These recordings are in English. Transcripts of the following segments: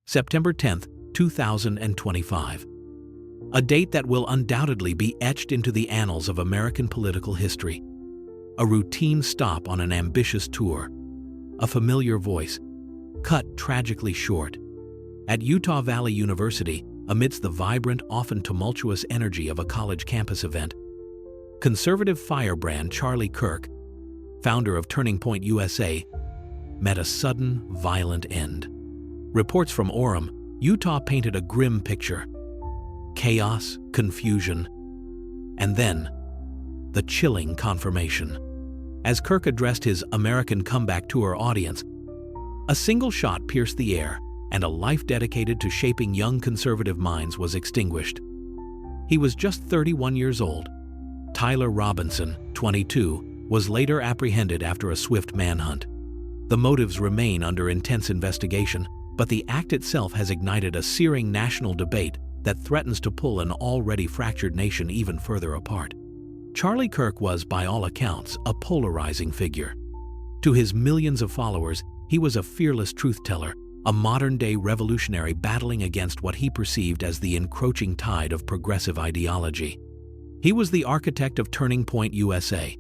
September 10, 2025. A date that will undoubtedly be etched into the annals of American political history. A routine stop on an ambitious tour. A familiar voice, cut tragically short. At Utah Valley University, amidst the vibrant, often tumultuous energy of a college campus event, conservative firebrand Charlie Kirk, founder of Turning Point USA, met a sudden, violent end. Reports from Orem, Utah painted a grim picture. Chaos, confusion, and then the chilling confirmation. As Kirk addressed his American Comeback Tour audience, a single shot pierced the air, and a life dedicated to shaping young conservative minds was extinguished. He was just 31 years old. Tyler Robinson, 22, was later apprehended after a swift manhunt. The motives remain under intense investigation, but the act itself has ignited a searing national debate that threatens to pull an already fractured nation even further apart. Charlie Kirk was, by all accounts, a polarizing figure. To his millions of followers, he was a fearless truth-teller, a modern-day revolutionary battling against what he perceived as the encroaching tide of progressive ideology. He was the architect of Turning Point USA,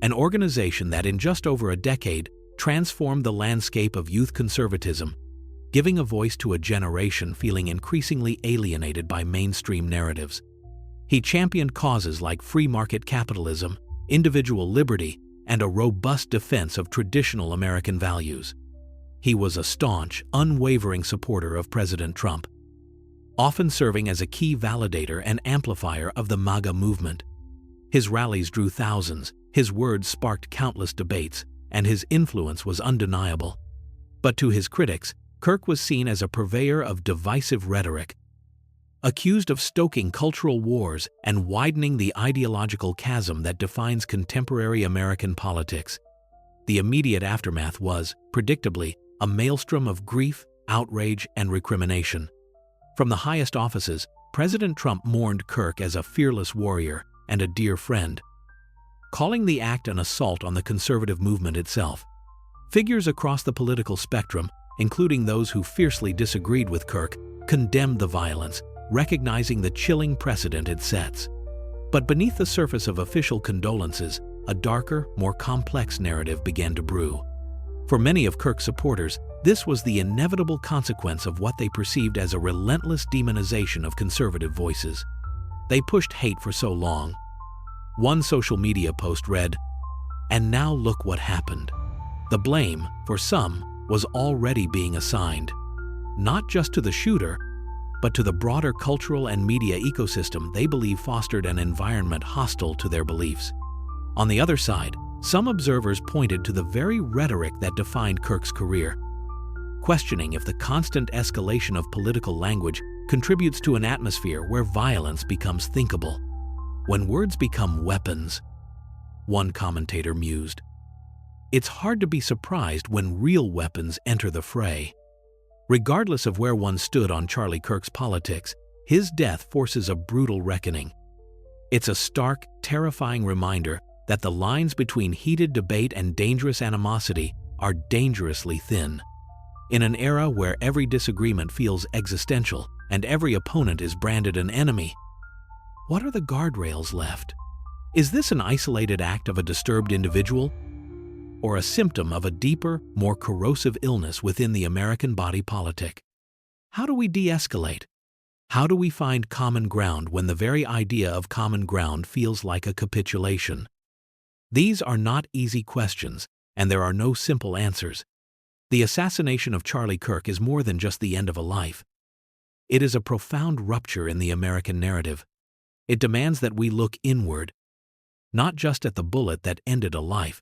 an organization that in just over a decade transformed the landscape of youth conservatism, giving a voice to a generation feeling increasingly alienated by mainstream narratives. He championed causes like free market capitalism, individual liberty, and a robust defense of traditional American values. He was a staunch, unwavering supporter of President Trump, often serving as a key validator and amplifier of the MAGA movement. His rallies drew thousands, his words sparked countless debates, and his influence was undeniable. But to his critics, Kirk was seen as a purveyor of divisive rhetoric, accused of stoking cultural wars and widening the ideological chasm that defines contemporary American politics. The immediate aftermath was, predictably, a maelstrom of grief, outrage, and recrimination. From the highest offices, President Trump mourned Kirk as a fearless warrior and a dear friend, calling the act an assault on the conservative movement itself. Figures across the political spectrum, including those who fiercely disagreed with Kirk, condemned the violence, recognizing the chilling precedent it sets. But beneath the surface of official condolences, a darker, more complex narrative began to brew. For many of Kirk's supporters, this was the inevitable consequence of what they perceived as a relentless demonization of conservative voices. They pushed hate for so long. One social media post read, "And now look what happened." The blame, for some, was already being assigned, not just to the shooter, but to the broader cultural and media ecosystem they believe fostered an environment hostile to their beliefs. On the other side, some observers pointed to the very rhetoric that defined Kirk's career, questioning if the constant escalation of political language contributes to an atmosphere where violence becomes thinkable. When words become weapons, one commentator mused, it's hard to be surprised when real weapons enter the fray. Regardless of where one stood on Charlie Kirk's politics, his death forces a brutal reckoning. It's a stark, terrifying reminder that the lines between heated debate and dangerous animosity are dangerously thin. In an era where every disagreement feels existential and every opponent is branded an enemy, what are the guardrails left? Is this an isolated act of a disturbed individual, or a symptom of a deeper, more corrosive illness within the American body politic? How do we de-escalate? How do we find common ground when the very idea of common ground feels like a capitulation? These are not easy questions, and there are no simple answers. The assassination of Charlie Kirk is more than just the end of a life. It is a profound rupture in the American narrative. It demands that we look inward, not just at the bullet that ended a life,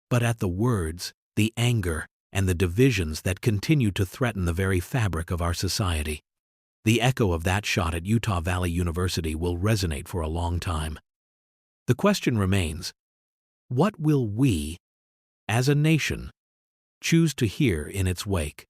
but at the words, the anger, and the divisions that continue to threaten the very fabric of our society. The echo of that shot at Utah Valley University will resonate for a long time. The question remains, what will we, as a nation, choose to hear in its wake?